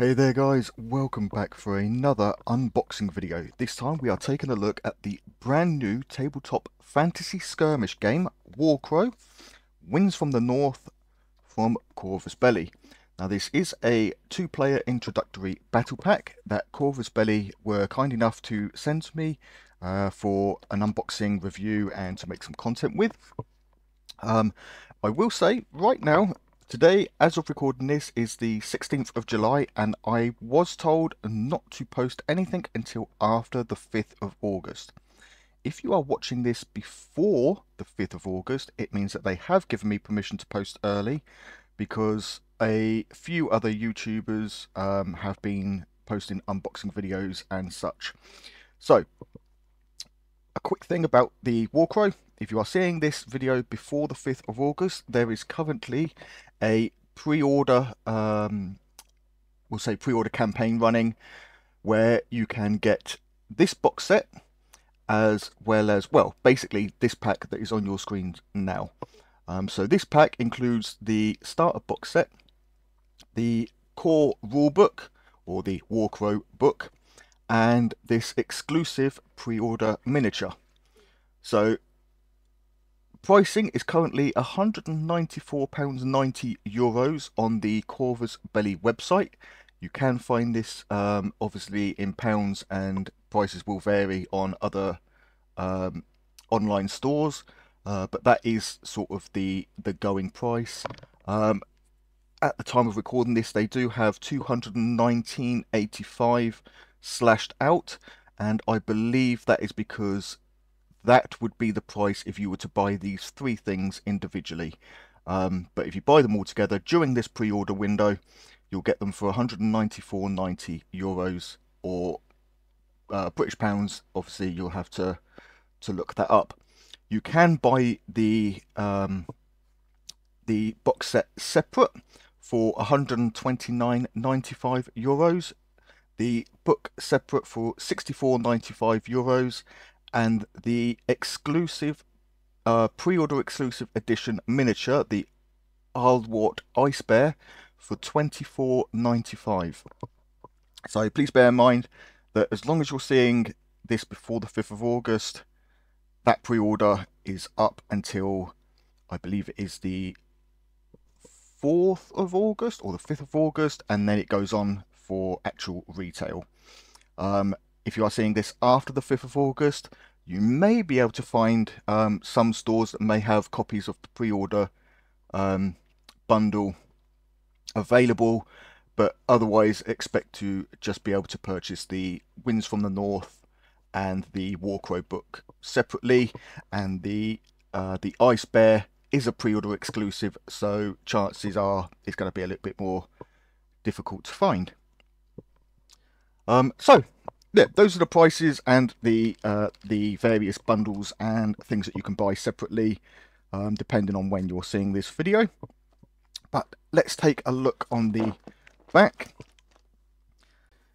Hey there guys, welcome back for another unboxing video. This time we are taking a look at the brand new tabletop fantasy skirmish game, Warcrow, Winds from the North from Corvus Belli. Now this is a two-player introductory battle pack that Corvus Belli were kind enough to send to me for an unboxing review and to make some content with. I will say right now, today, as of recording this, is the 16th of July, and I was told not to post anything until after the 5th of August. If you are watching this before the 5th of August, it means that they have given me permission to post early, because a few other YouTubers have been posting unboxing videos and such. So, a quick thing about the Warcrow. If you are seeing this video before the 5th of August, there is currently a pre-order, we'll say pre-order campaign running, where you can get this box set as well as, well, basically this pack that is on your screen now. So this pack includes the starter box set, the core rulebook, or the Warcrow book, and this exclusive pre-order miniature. So pricing is currently €194.90 on the Corvus Belli website. You can find this obviously in pounds, and prices will vary on other online stores, but that is sort of the going price. At the time of recording this, they do have $219.85 slashed out, and I believe that is because that would be the price if you were to buy these three things individually. But if you buy them all together during this pre-order window, you'll get them for €194.90, or British pounds. Obviously, you'll have to look that up. You can buy the box set separate for €129.95. The book separate for €64.95, and the exclusive pre-order exclusive edition miniature, the Alwart Ice Bear, for €24.95. So please bear in mind that as long as you're seeing this before the 5th of August, that pre-order is up until, I believe it is the 4th of August or the 5th of August, and then it goes on for actual retail. If you are seeing this after the 5th of August, you may be able to find some stores that may have copies of the pre-order bundle available, but otherwise expect to just be able to purchase the Winds from the North and the Warcrow book separately, and the Ice Bear is a pre-order exclusive, so chances are it's going to be a little bit more difficult to find. So yeah, those are the prices and the various bundles and things that you can buy separately, depending on when you're seeing this video. But let's take a look on the back.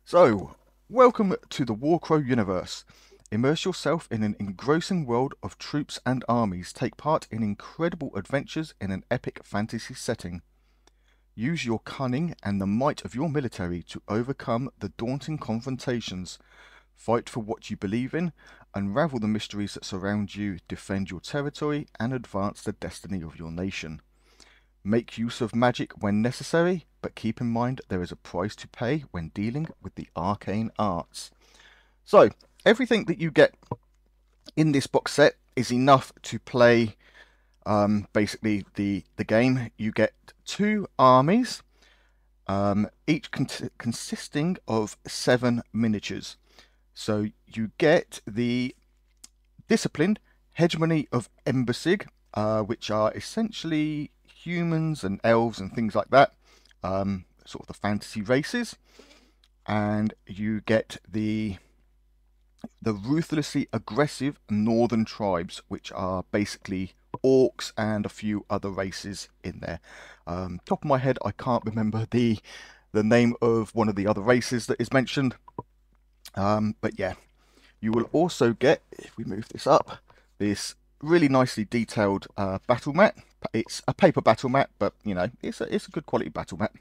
So, welcome to the Warcrow universe. Immerse yourself in an engrossing world of troops and armies. Take part in incredible adventures in an epic fantasy setting. Use your cunning and the might of your military to overcome the daunting confrontations. Fight for what you believe in, unravel the mysteries that surround you, defend your territory, and advance the destiny of your nation. Make use of magic when necessary, but keep in mind there is a price to pay when dealing with the arcane arts. So, everything that you get in this box set is enough to play basically the game. You get two armies, each consisting of 7 miniatures. So you get the disciplined hegemony of Embasig, which are essentially humans and elves and things like that, sort of the fantasy races. And you get the ruthlessly aggressive northern tribes, which are basically orcs and a few other races in there. Top of my head, I can't remember the name of one of the other races that is mentioned. But yeah, you will also get, if we move this up, this really nicely detailed battle mat it's a paper battle mat, but you know, it's a good quality battle mat,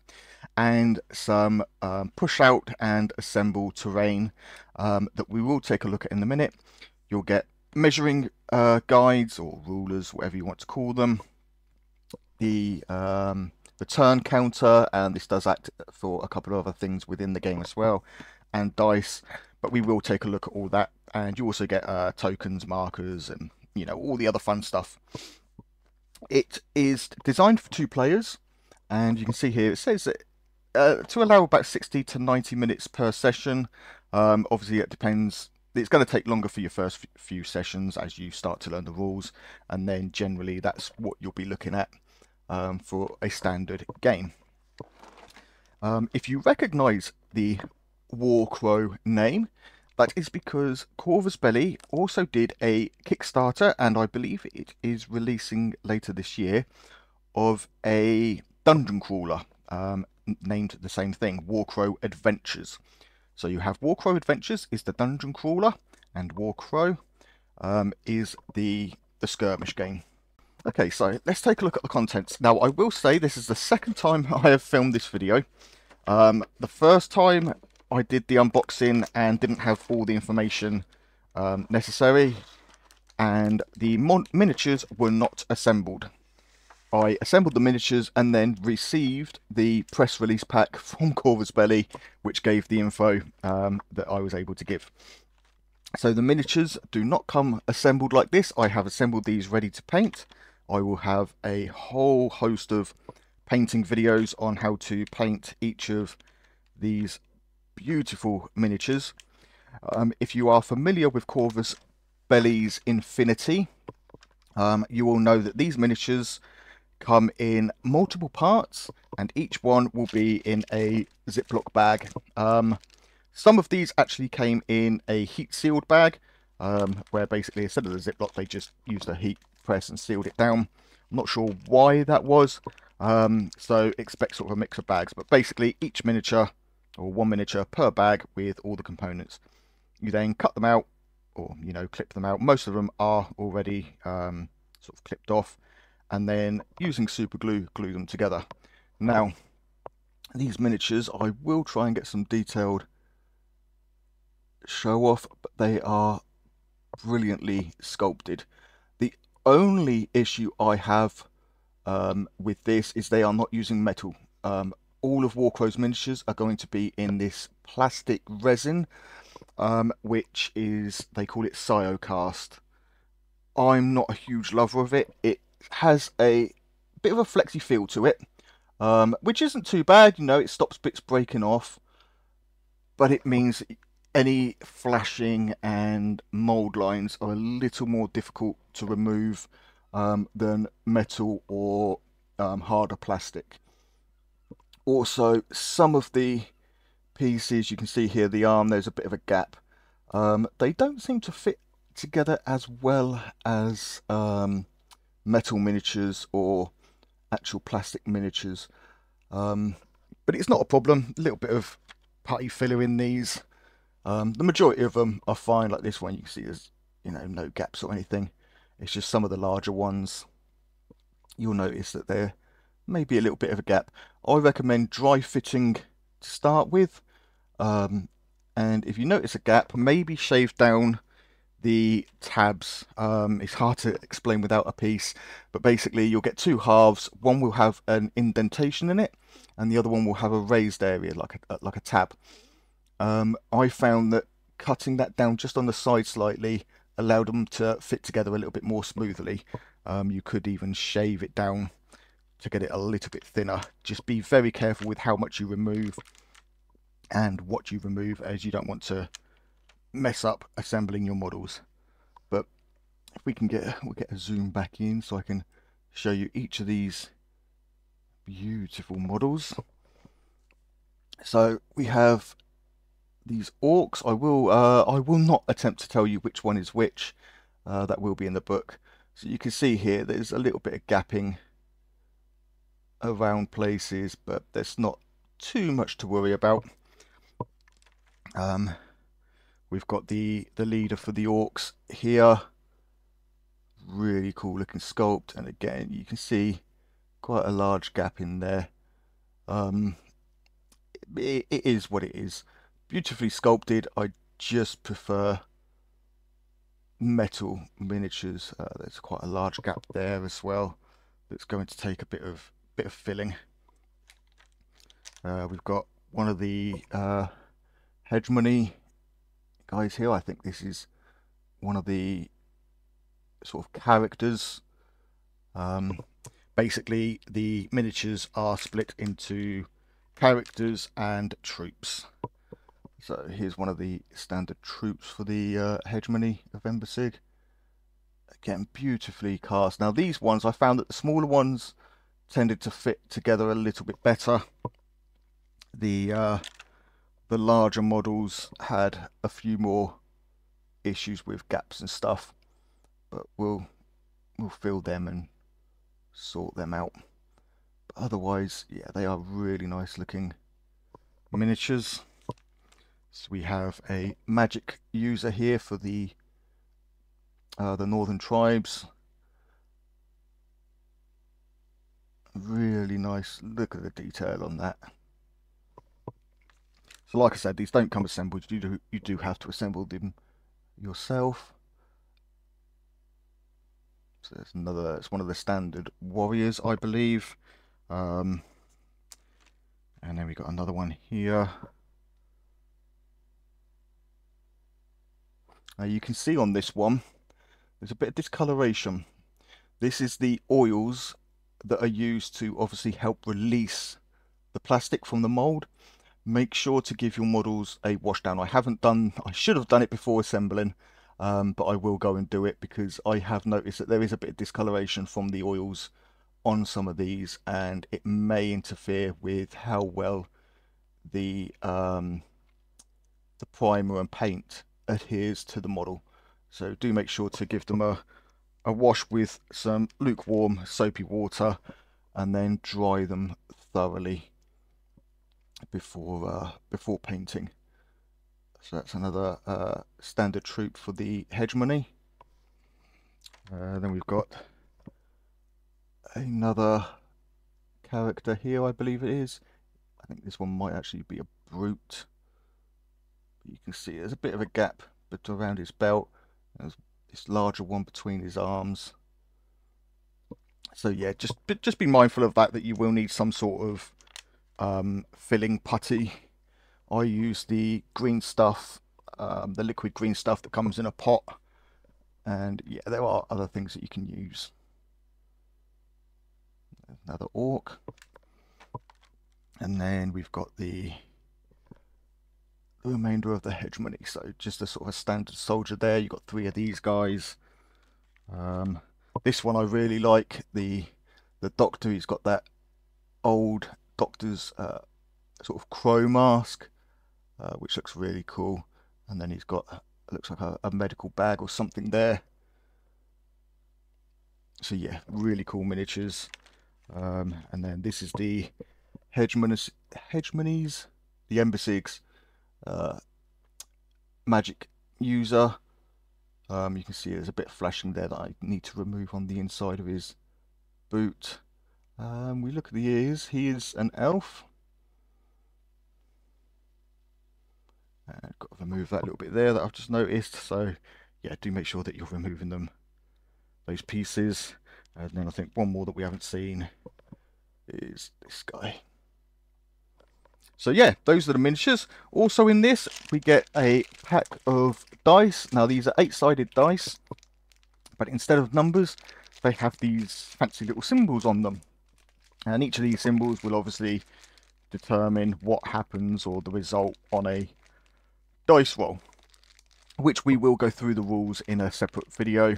and some push out and assemble terrain that we will take a look at in a minute. You'll get measuring guides or rulers, whatever you want to call them, the turn counter, and this does act for a couple of other things within the game as well, and dice, but we will take a look at all that. And you also get tokens, markers, and you know, all the other fun stuff. It is designed for 2 players, and you can see here it says that to allow about 60 to 90 minutes per session. Obviously it depends. It's going to take longer for your first few sessions as you start to learn the rules, and then generally that's what you'll be looking at for a standard game. If you recognize the Warcrow name, that is because Corvus Belli also did a Kickstarter, and I believe it is releasing later this year, of a dungeon crawler named the same thing, Warcrow Adventures. So you have Warcrow Adventures is the dungeon crawler, and Warcrow is the skirmish game. Okay, so let's take a look at the contents. Now, I will say this is the second time I have filmed this video. The first time I did the unboxing and didn't have all the information necessary, and the miniatures were not assembled. I assembled the miniatures and then received the press release pack from Corvus Belli, which gave the info that I was able to give. So the miniatures do not come assembled like this. I have assembled these ready to paint. I will have a whole host of painting videos on how to paint each of these beautiful miniatures. If you are familiar with Corvus Belli's Infinity, you will know that these miniatures come in multiple parts, and each one will be in a Ziploc bag. Some of these actually came in a heat sealed bag, where basically instead of the Ziploc they just used a heat press and sealed it down. I'm not sure why that was, so expect sort of a mix of bags, but basically each miniature, or 1 miniature per bag with all the components. You then cut them out, or you know, clip them out. Most of them are already sort of clipped off, and then using super glue, glue them together. Now, these miniatures, I will try and get some detailed show off, but they are brilliantly sculpted. The only issue I have with this is they are not using metal. All of Warcrow's miniatures are going to be in this plastic resin, which is, they call it Cyocast. I'm not a huge lover of it. It has a bit of a flexy feel to it, which isn't too bad. You know, it stops bits breaking off, but it means any flashing and mold lines are a little more difficult to remove than metal or harder plastic. Also, some of the pieces, you can see here the arm, there's a bit of a gap. They don't seem to fit together as well as metal miniatures or actual plastic miniatures, but it's not a problem. A little bit of putty filler in these. The majority of them are fine. Like this one, you can see there's, you know, no gaps or anything. It's just some of the larger ones, you'll notice that there may be a little bit of a gap. I recommend dry fitting to start with, and if you notice a gap, maybe shave down the tabs. It's hard to explain without a piece, but basically you'll get 2 halves. One will have an indentation in it, and the other one will have a raised area like a tab. I found that cutting that down just on the side slightly allowed them to fit together a little bit more smoothly. You could even shave it down to get it a little bit thinner. Just be very careful with how much you remove and what you remove, as you don't want to mess up assembling your models. But if we'll get a zoom back in so I can show you each of these beautiful models. So we have these orcs. I will not attempt to tell you which one is which. That will be in the book. So you can see here there's a little bit of gapping around places, but there's not too much to worry about. We've got the leader for the orcs here, really cool looking sculpt, and again you can see quite a large gap in there. It is what it is. Beautifully sculpted. I just prefer metal miniatures. There's quite a large gap there as well. That's going to take a bit of filling. We've got one of the hegemony guys here. I think this is one of the sort of characters. Basically, the miniatures are split into characters and troops. So here's one of the standard troops for the hegemony of Embasig. Again, beautifully cast. Now these ones, I found that the smaller ones tended to fit together a little bit better. The larger models had a few more issues with gaps and stuff, but we'll fill them and sort them out. But otherwise, yeah, they are really nice looking miniatures. So we have a magic user here for the northern tribes. Really nice. Look at the detail on that. So like I said, these don't come assembled. You do have to assemble them yourself. So it's one of the standard warriors, I believe. And then we got another one here. Now you can see on this one, there's a bit of discoloration. This is the oils that are used to obviously help release the plastic from the mold. Make sure to give your models a wash down. I should have done it before assembling, but I will go and do it because I have noticed that there is a bit of discoloration from the oils on some of these, and it may interfere with how well the primer and paint adheres to the model. So do make sure to give them a wash with some lukewarm soapy water and then dry them thoroughly before painting. So that's another standard troop for the hegemony. Then we've got another character here, I believe it is. I think this one might actually be a brute. You can see there's a bit of a gap around his belt. There's this larger one between his arms. So yeah, just be mindful of that you will need some sort of filling putty. I use the green stuff, the liquid green stuff that comes in a pot, and yeah, there are other things that you can use. Another orc, and then we've got the remainder of the hegemony. So just a sort of a standard soldier there. You've got 3 of these guys. This one I really like, the doctor. He's got that old doctor's sort of crow mask, which looks really cool, and then he's got looks like a medical bag or something there. So yeah, really cool miniatures. And then this is the hegemonies, the Embasigs magic user. You can see there's a bit of flashing there that I need to remove on the inside of his boot. We look at the ears. He is an elf. I've got to remove that little bit there that I've just noticed. So yeah, do make sure that you're removing those pieces. And then I think one more that we haven't seen is this guy. So yeah, those are the miniatures. Also in this, we get a pack of dice. Now these are 8-sided dice, but instead of numbers, they have these fancy little symbols on them. And each of these symbols will obviously determine what happens or the result on a dice roll, which we will go through the rules in a separate video,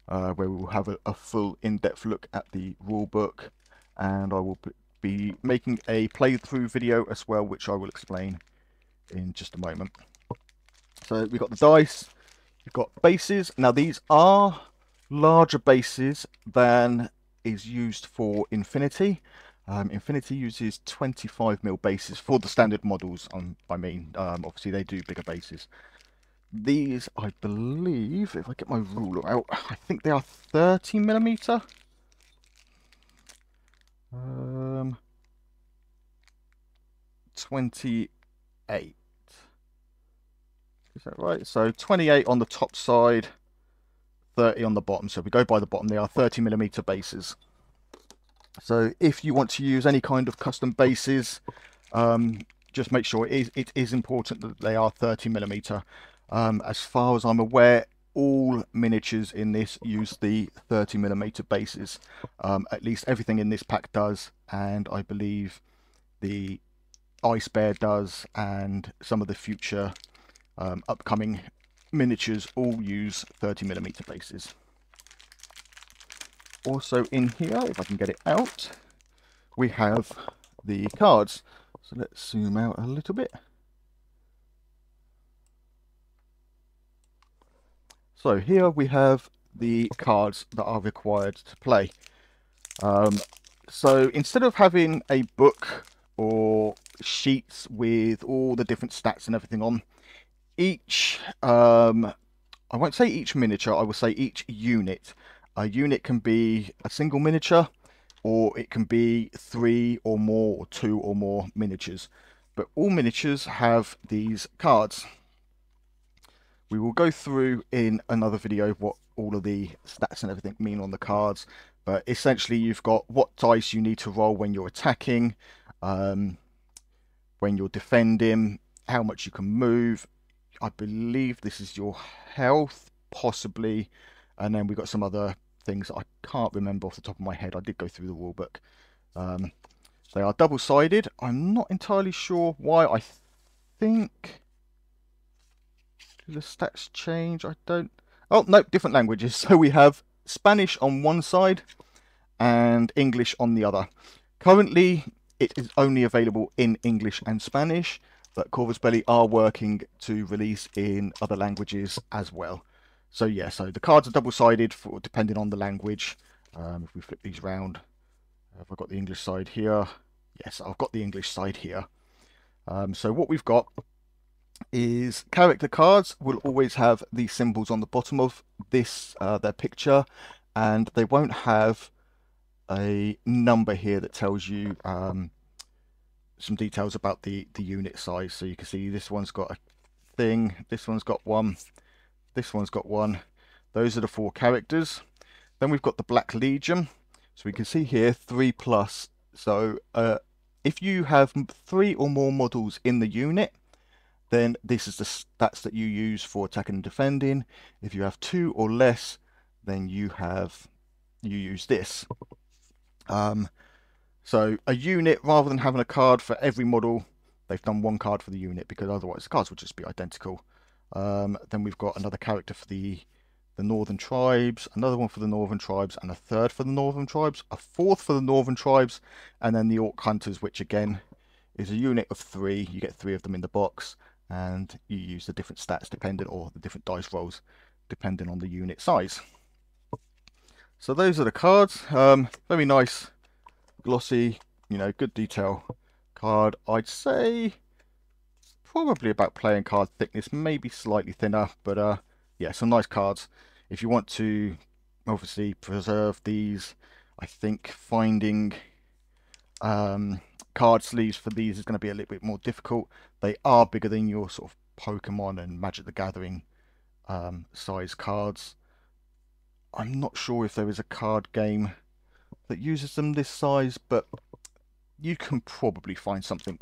where we will have a full in-depth look at the rule book, and I will be making a playthrough video as well, which I will explain in just a moment. So we've got the dice, you've got bases. Now these are larger bases than is used for Infinity. Infinity uses 25mm bases for the standard models. I mean, obviously they do bigger bases. These, I believe, if I get my ruler out, I think they are 30mm. 28. Is that right? So 28 on the top side, 30 on the bottom. So if we go by the bottom, they are 30mm bases. So if you want to use any kind of custom bases, just make sure it is important that they are 30mm. As far as I'm aware, all miniatures in this use the 30mm bases. At least everything in this pack does, and I believe the Ice Bear does, and some of the future upcoming miniatures all use 30mm bases. Also in here, if I can get it out, we have the cards. So let's zoom out a little bit. So here we have the cards that are required to play. So instead of having a book or sheets with all the different stats and everything on, each, I won't say each miniature, I will say each unit. A unit can be a single miniature, or it can be 3 or more, or 2 or more miniatures. But all miniatures have these cards. We will go through in another video what all of the stats and everything mean on the cards. But essentially you've got what dice you need to roll when you're attacking, when you're defending, how much you can move. I believe this is your health, possibly. And then we've got some other things that I can't remember off the top of my head. I did go through the rule book. They are double-sided. I'm not entirely sure why. I think... do the stats change? I don't... oh, no, different languages. So we have Spanish on one side and English on the other. Currently, it is only available in English and Spanish, but Corvus Belli are working to release in other languages as well. So yeah, so the cards are double-sided for depending on the language. If we flip these round, have I got the English side here? Yes, I've got the English side here. So what we've got is character cards will always have the symbols on the bottom of this, their picture, and they won't have a number here that tells you some details about the unit size. So you can see this one's got a thing, this one's got one, this one's got one. Those are the 4 characters. Then we've got the Black Legion. So we can see here 3+. So if you have 3 or more models in the unit, then this is the stats that you use for attacking and defending. If you have 2 or less, then you use this. So a unit, rather than having a card for every model, they've done 1 card for the unit, because otherwise the cards would just be identical. Then we've got another character for the Northern Tribes, another one for the Northern Tribes, and a third for the Northern Tribes, a fourth for the Northern Tribes, and then the Orc Hunters, which again is a unit of 3. You get 3 of them in the box, and you use the different stats dependent, or the different dice rolls depending on the unit size. So those are the cards. Very nice, glossy, good detail card. I'd say probably about playing card thickness, maybe slightly thinner, but yeah, some nice cards. If you want to obviously preserve these, I think finding card sleeves for these is going to be a little bit more difficult. They are bigger than your sort of Pokemon and Magic the Gathering size cards. I'm not sure if there is a card game that uses them this size, but you can probably find something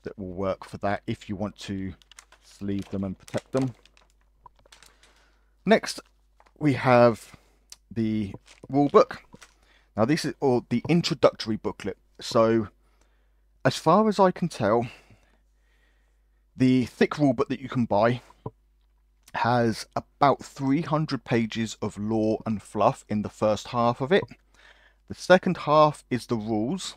that will work for that if you want to sleeve them and protect them. Next, we have the rule book. Now this is the introductory booklet. So as far as I can tell, the thick rule book that you can buy has about 300 pages of lore and fluff in the first half of it. The second half is the rules,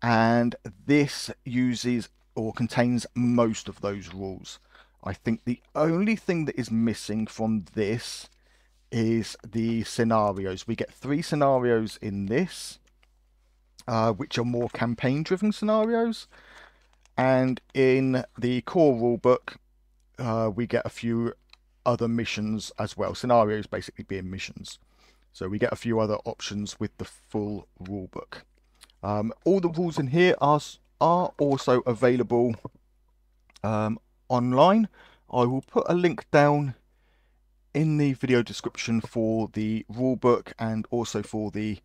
and this uses or contains most of those rules. I think the only thing that is missing from this is the scenarios. We get 3 scenarios in this, which are more campaign driven scenarios, and in the core rulebook we get a few other missions as well. Scenarios basically being missions. So we get a few other options with the full rulebook. All the rules in here are also available online. I will put a link down in the video description for the rulebook and also for the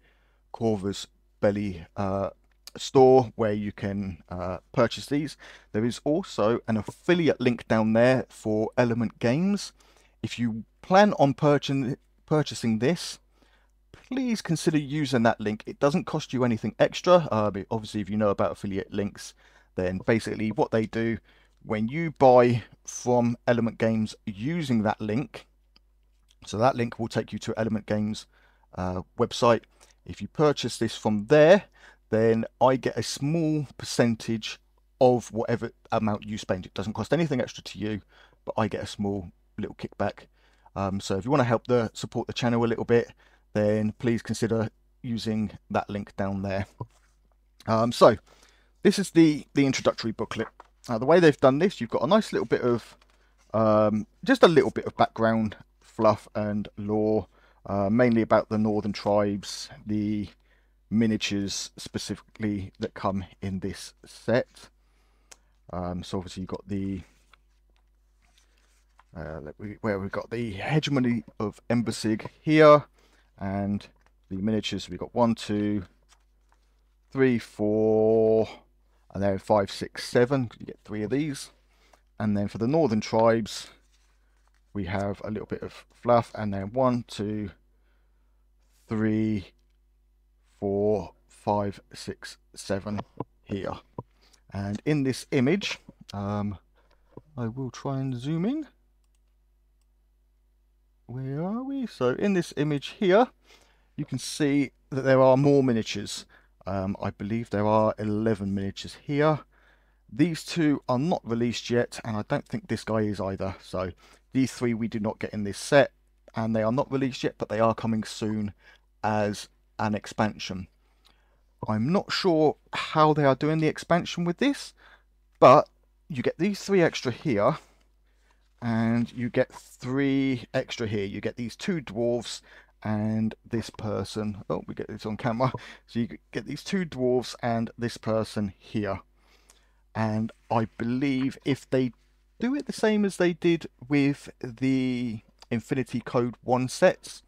Corvus belli store where you can purchase these. There is also an affiliate link down there for Element Games. If you plan on purchasing this, please consider using that link. It doesn't cost you anything extra. But obviously, if you know about affiliate links, then basically what they do when you buy from Element Games using that link, so that link will take you to Element Games website. If you purchase this from there, then I get a small percentage of whatever amount you spend. It doesn't cost anything extra to you, but I get a small little kickback. So if you want to help support the channel a little bit, then please consider using that link down there. So this is the introductory booklet. The way they've done this, you've got a nice little bit of just a little bit of background fluff and lore, mainly about the northern tribes, the miniatures specifically that come in this set. So obviously you've got the where we've got the hegemony of Embasig here, and the miniatures. We've got 1, 2, 3, 4, and then 5, 6, 7. You get 3 of these. And then for the northern tribes, we have a little bit of fluff, and then 1, 2, 3, 4, 5, 6, 7 here. And in this image, I will try and zoom in. Where are we? So in this image here, you can see that there are more miniatures. I believe there are 11 miniatures here. These 2 are not released yet, and I don't think this guy is either. So these 3 we do not get in this set, and they are not released yet, but they are coming soon as an expansion. I'm not sure how they are doing the expansion with this, but you get these 3 extra here, and you get 3 extra here. You get these 2 dwarves and this person. Oh, we get this on camera. So you get these 2 dwarves and this person here. And I believe if they do it the same as they did with the Infinity Code 1 sets,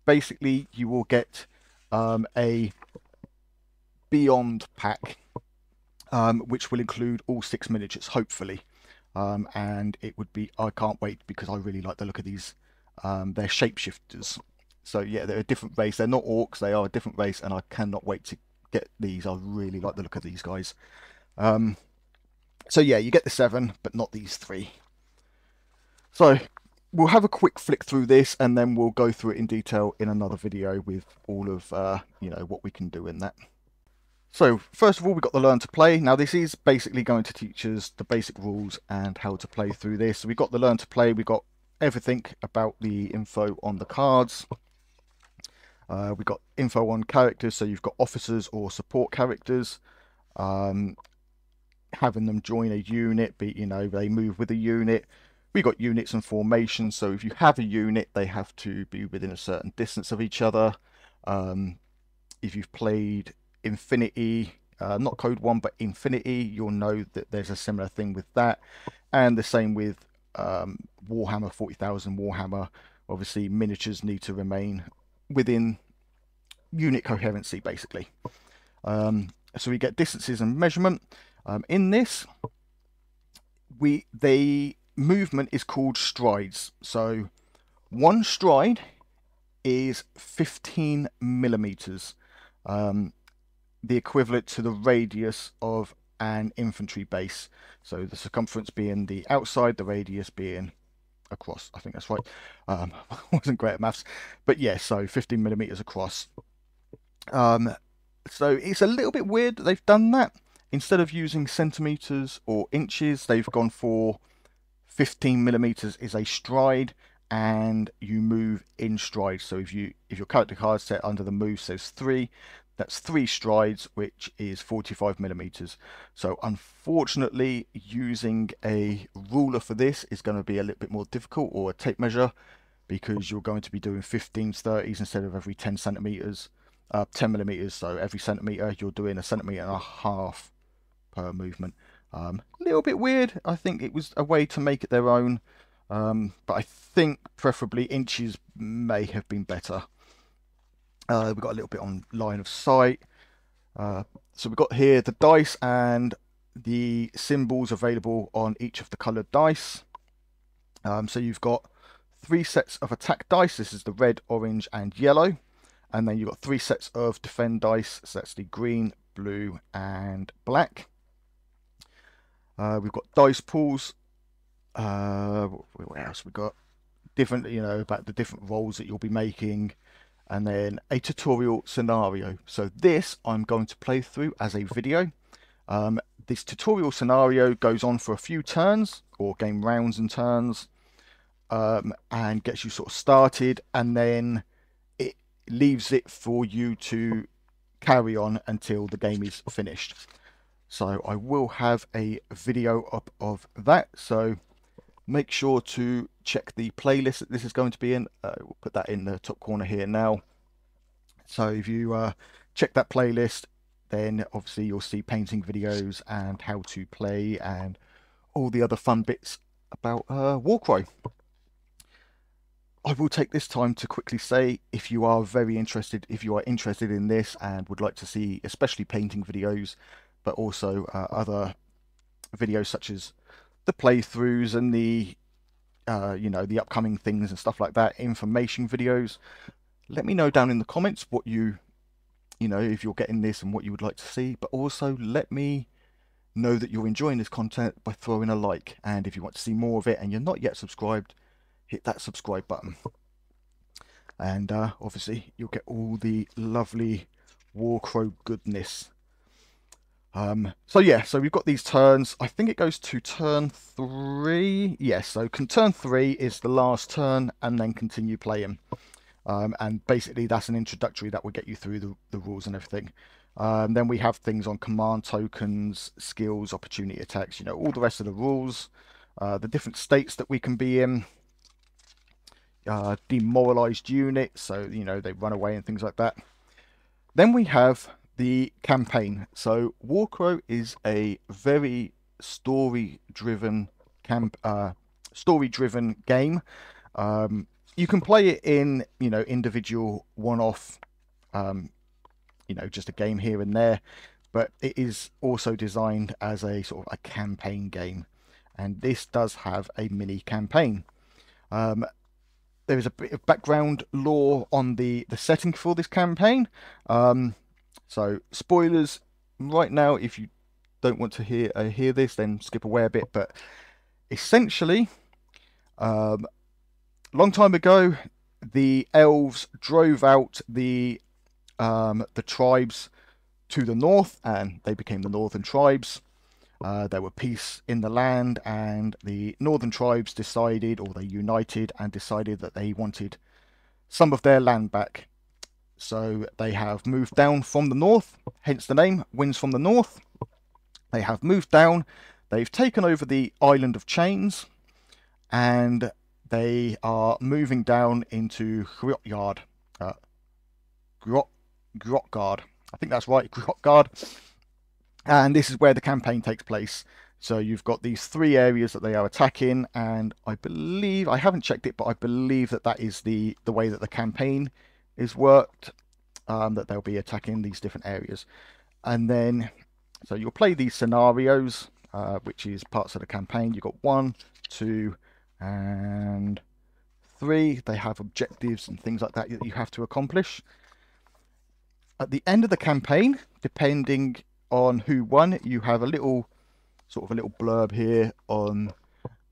basically you will get a Beyond pack, which will include all 6 miniatures, hopefully. And it would be, I can't wait, because I really like the look of these. They're shapeshifters. So yeah, they're a different race. They're not orcs, they are a different race, and I cannot wait to get these. I really like the look of these guys. So yeah, you get the 7, but not these 3. So we'll have a quick flick through this, and then we'll go through it in detail in another video with all of you know, what we can do in that. So first of all, we've got the learn to play. Now this is basically going to teach us the basic rules and how to play through this. So we've got the learn to play, we've got everything about the info on the cards. We've got info on characters, so you've got officers or support characters. Having them join a unit, you know, they move with a unit. We've got units and formations, so if you have a unit, they have to be within a certain distance of each other. If you've played Infinity, not Code 1 but Infinity, you'll know that there's a similar thing with that, and the same with Warhammer 40,000 Warhammer. Obviously miniatures need to remain within unit coherency basically. So we get distances and measurement. In this, the movement is called strides. So 1 stride is 15 millimeters. The equivalent to the radius of an infantry base. So the circumference being the outside, the radius being across. I think that's right. I wasn't great at maths, but yeah, so 15 millimeters across. So it's a little bit weird that they've done that. Instead of using centimeters or inches, they've gone for 15 millimeters is a stride, and you move in stride. So if your character card set under the move says 3, That's 3 strides, which is 45 millimeters. So unfortunately, using a ruler for this is going to be a little bit more difficult, or a tape measure, because you're going to be doing 15s, 30s instead of every 10 centimeters, 10 millimeters. So every centimeter, you're doing a centimeter and a half per movement. A little bit weird. I think it was a way to make it their own, but I think preferably inches may have been better. We've got a little bit on line of sight. So we've got here the dice and the symbols available on each of the coloured dice. So you've got 3 sets of attack dice. This is the red, orange and yellow. And then you've got 3 sets of defend dice. So that's the green, blue and black. We've got dice pools. What else we've got? Different, about the different rolls that you'll be making. And then a tutorial scenario. So this I'm going to play through as a video. This tutorial scenario goes on for a few turns, or game rounds and turns, and gets you sort of started, and then it leaves it for you to carry on until the game is finished. So I will have a video up of that, so make sure to check the playlist that this is going to be in. We'll put that in the top corner here now. So if you check that playlist, then obviously you'll see painting videos and how to play and all the other fun bits about Warcrow. I will take this time to quickly say, if you are interested in this and would like to see especially painting videos, but also other videos such as the playthroughs and the the upcoming things and stuff like that, information videos, let me know down in the comments what if you're getting this and what you would like to see. But also let me know that you're enjoying this content by throwing a like, and if you want to see more of it and you're not yet subscribed, hit that subscribe button. And obviously you'll get all the lovely Warcrow goodness. So we've got these turns. I think it goes to turn 3. Yes, so turn 3 is the last turn, and then continue playing. And basically that's an introductory that will get you through the rules and everything. Then we have things on command tokens, skills, opportunity attacks, all the rest of the rules, the different states that we can be in, demoralized units, so they run away and things like that. Then we have the campaign. So Warcrow is a very story-driven game. You can play it in individual one-off, just a game here and there, but it is also designed as a sort of a campaign game, and this does have a mini campaign. There is a bit of background lore on the setting for this campaign. So spoilers right now, if you don't want to hear this, then skip away a bit. But essentially, long time ago, the elves drove out the tribes to the north, and they became the northern tribes. There were peace in the land, and the northern tribes decided, or they united and decided, that they wanted some of their land back. So they have moved down from the north, hence the name, Winds from the North. They have moved down, they've taken over the Island of Chains, and they are moving down into Grotgard. Grotgard. I think that's right, Grotgard. And this is where the campaign takes place. So you've got these 3 areas that they are attacking, and I believe, I haven't checked it, but I believe that is the way that the campaign is worked, that they'll be attacking these different areas. And then, so you'll play these scenarios, which is parts of the campaign. You've got 1, 2, and 3. They have objectives and things like that that you have to accomplish. At the end of the campaign, depending on who won, you have a little blurb here on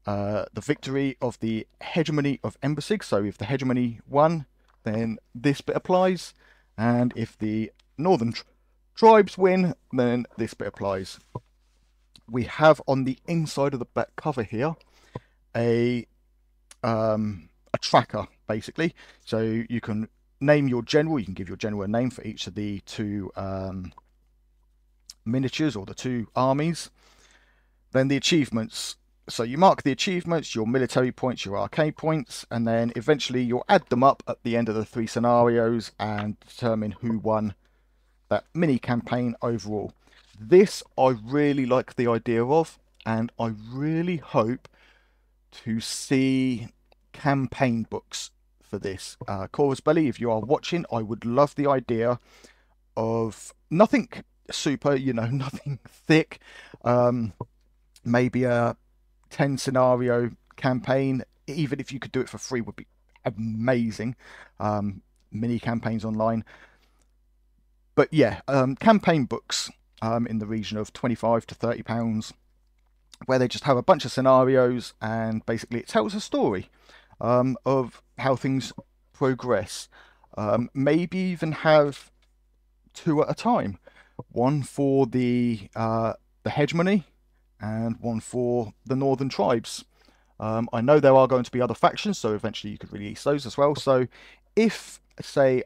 the victory of the hegemony of Embusig. So if the hegemony won, then this bit applies, and if the northern tribes win, then this bit applies. We have on the inside of the back cover here a tracker, basically, so you can name your general. You can give your general a name for each of the two miniatures or the two armies. Then the achievements. So you mark the achievements, your military points, your arcade points, and then eventually you'll add them up at the end of the 3 scenarios and determine who won that mini campaign overall. This I really like the idea of, and I really hope to see campaign books for this. Corvus Belli, if you are watching, I would love the idea of nothing super, nothing thick. Maybe a 10 scenario campaign, even if you could do it for free, would be amazing. Mini campaigns online. But yeah, campaign books in the region of £25 to £30, where they just have a bunch of scenarios and basically it tells a story of how things progress. Maybe even have 2 at a time. One for the hegemony and one for the northern tribes. I know there are going to be other factions, so eventually you could release those as well. So if, say,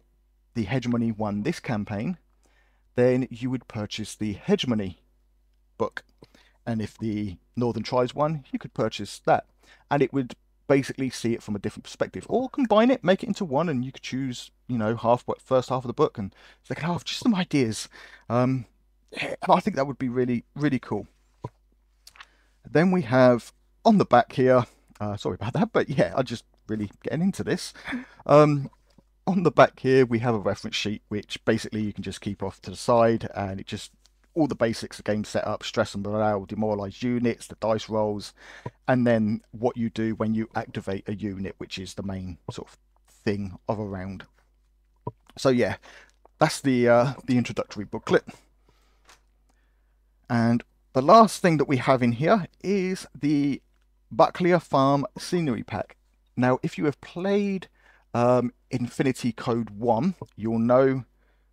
the hegemony won this campaign, then you would purchase the hegemony book. And if the northern tribes won, you could purchase that. And it would basically see it from a different perspective. Or combine it, make it into one, and you could choose, first half of the book and second half, just some ideas. And I think that would be really, really cool. Then we have on the back here, sorry about that, but yeah, I'm just really getting into this. On the back here, we have a reference sheet, which basically you can just keep off to the side, and it just, all the basics, the game setup, stress and morale, demoralized units, the dice rolls, and then what you do when you activate a unit, which is the main sort of thing of a round. So yeah, that's the introductory booklet. And the last thing that we have in here is the Buckler Farm Scenery Pack. Now, if you have played Infinity Code 1, you'll know,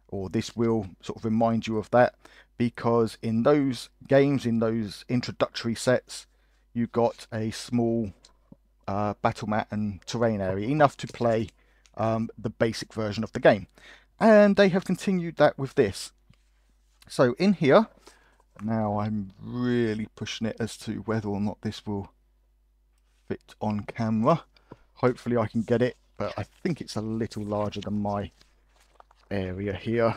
or this will sort of remind you of that, because in those games, in those introductory sets, you got a small battle mat and terrain area, enough to play the basic version of the game. And they have continued that with this. So in here, now I'm really pushing it as to whether or not this will fit on camera. Hopefully I can get it, but I think it's a little larger than my area here.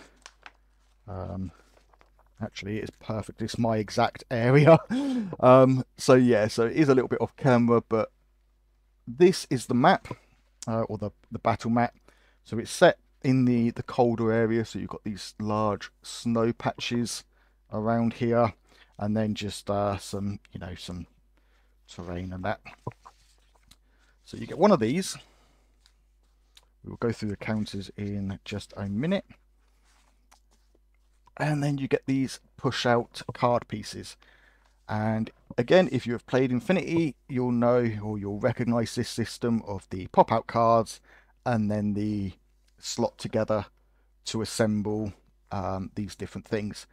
Actually, it's perfect. It's my exact area. So yeah, so it is a little bit off camera, but this is the map, or the battle map. So it's set in the colder area, so you've got these large snow patches around here, and then just some some terrain and that. So you get one of these. We'll go through the counters in just a minute. And then you get these push out card pieces. And again, if you have played Infinity, you'll know, or you'll recognize this system of the pop out cards and then the slot together to assemble these different things.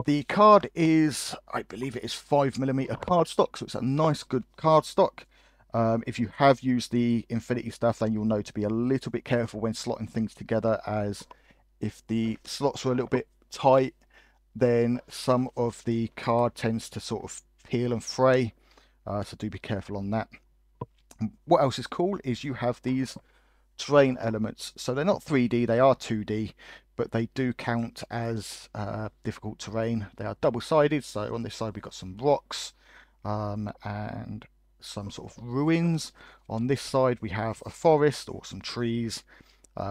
The card is, I believe it is 5mm cardstock, so it's a nice good cardstock. If you have used the Infinity stuff, then you'll know to be a little bit careful when slotting things together, as if the slots are a little bit tight, then some of the card tends to sort of peel and fray, so do be careful on that. What else is cool is you have these terrain elements. So they're not 3D, they are 2D, but they do count as difficult terrain. They are double-sided, so on this side we've got some rocks and some sort of ruins. On this side we have a forest or some trees,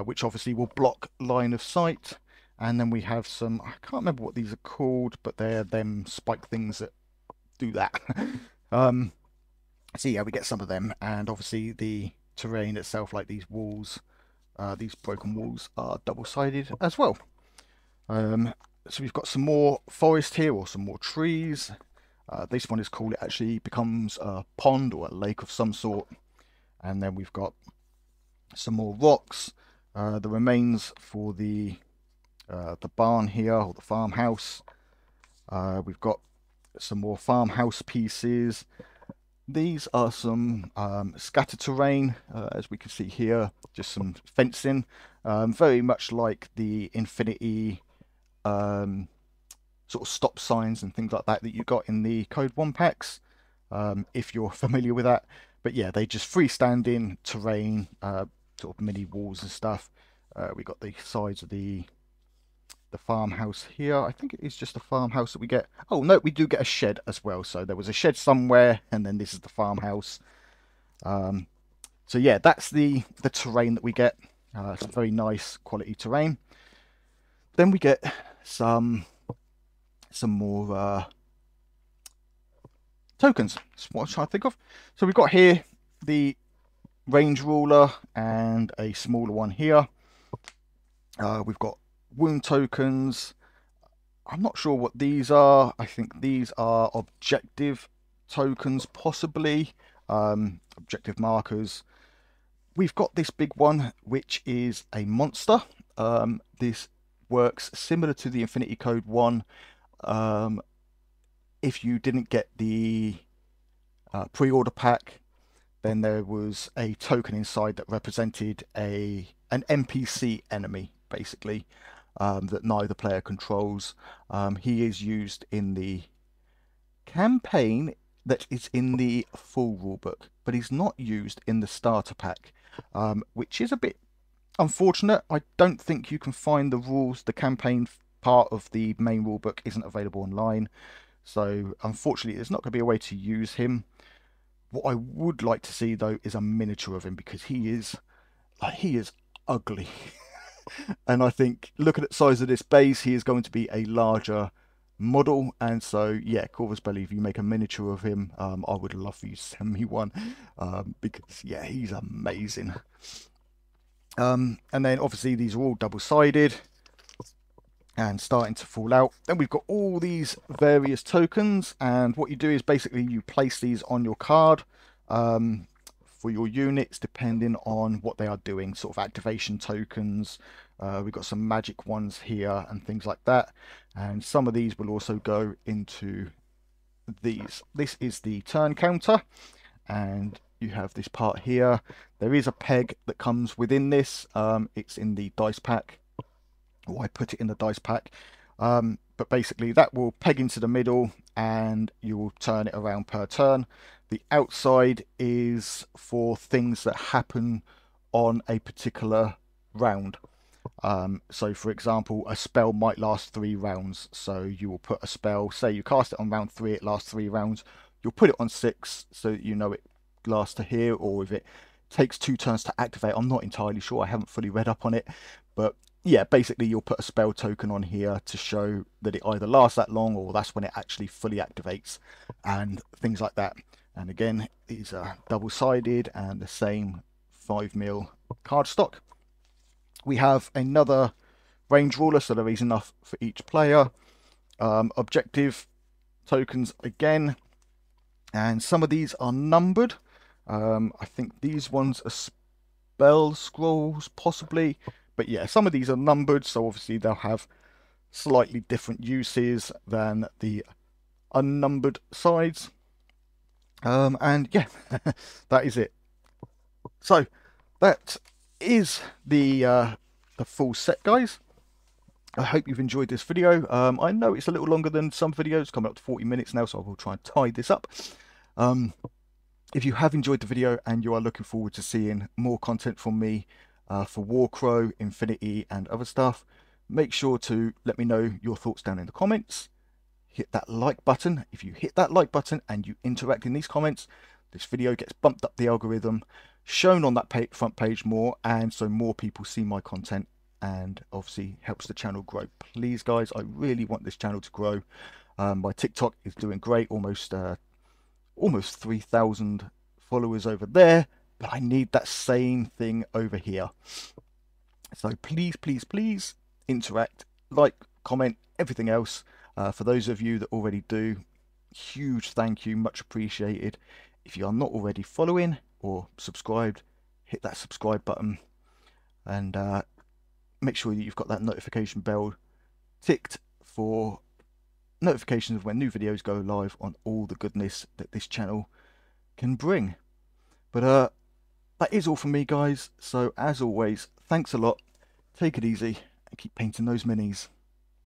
which obviously will block line of sight. And then we have some, I can't remember what these are called, but they're them spike things that do that. So yeah, we get some of them, and obviously the terrain itself, like these walls, these broken walls, are double-sided as well. So we've got some more forest here, or some more trees. This one is cool, it actually becomes a pond or a lake of some sort. And then we've got some more rocks, the remains for the barn here, or the farmhouse. We've got some more farmhouse pieces. these are some scatter terrain, as we can see here, just some fencing, very much like the Infinity sort of stop signs and things like that that you got in the Code 1 packs, if you're familiar with that. But yeah, they just freestanding terrain, sort of mini walls and stuff. We got the sides of the farmhouse here. I think it is just a farmhouse that we get. Oh no, we do get a shed as well. So there was a shed somewhere, and then this is the farmhouse. So yeah, that's the terrain that we get. Some very nice quality terrain. Then we get some more tokens. That's what I'm trying to think of. So we've got here the range ruler and a smaller one here. We've got wound tokens. I'm not sure what these are. I think these are objective tokens, possibly. Objective markers. We've got this big one, which is a monster. This works similar to the Infinity Code 1. If you didn't get the pre-order pack, then there was a token inside that represented an NPC enemy, basically, that neither player controls. He is used in the campaign that is in the full rulebook, but he's not used in the starter pack, which is a bit unfortunate. I don't think you can find the rules. The campaign part of the main rulebook isn't available online, so unfortunately there's not going to be a way to use him. What I would like to see though is a miniature of him, because he is ugly. And I think, looking at the size of this base, he is going to be a larger model. And so yeah, Corvus Belli, if you make a miniature of him, I would love for you to send me one, because yeah, he's amazing. And then obviously these are all double-sided and starting to fall out. Then we've got all these various tokens, and what you do is basically you place these on your card for your units, depending on what they are doing, sort of activation tokens. We've got some magic ones here and things like that, and some of these will also go into these. This is the turn counter, and you have this part here. There is a peg that comes within this. It's in the dice pack, or I put it in the dice pack, but basically that will peg into the middle and you will turn it around per turn. The outside is for things that happen on a particular round. So for example, a spell might last 3 rounds, so you will put a spell, say you cast it on round 3, it lasts 3 rounds, you'll put it on 6 so that you know it lasts to here, or if it takes 2 turns to activate. I'm not entirely sure, I haven't fully read up on it, but yeah, basically you'll put a spell token on here to show that it either lasts that long or that's when it actually fully activates, and things like that. And again, these are double-sided and the same 5mm cardstock. We have another range ruler, so there is enough for each player. Objective tokens again, and some of these are numbered. I think these ones are spell scrolls possibly, but yeah, some of these are numbered, so obviously they'll have slightly different uses than the unnumbered sides. And yeah, that is it. So that is the full set, guys. I hope you've enjoyed this video. I know it's a little longer than some videos, coming up to 40 minutes now, so I will try and tie this up. If you have enjoyed the video and you are looking forward to seeing more content from me for Warcrow, Infinity and other stuff, make sure to let me know your thoughts down in the comments. Hit that like button. If you hit that like button and you interact in these comments, this video gets bumped up the algorithm, shown on that front page more, and so more people see my content, and obviously helps the channel grow. Please guys, I really want this channel to grow. My TikTok is doing great, almost 3,000 followers over there, but I need that same thing over here. So please, please, please interact, like, comment, everything else. For those of you that already do, huge thank you, much appreciated. If you are not already following or subscribed, hit that subscribe button, and make sure that you've got that notification bell ticked for notifications of when new videos go live on all the goodness that this channel can bring. But that is all from me, guys. So as always, thanks a lot. Take it easy and keep painting those minis.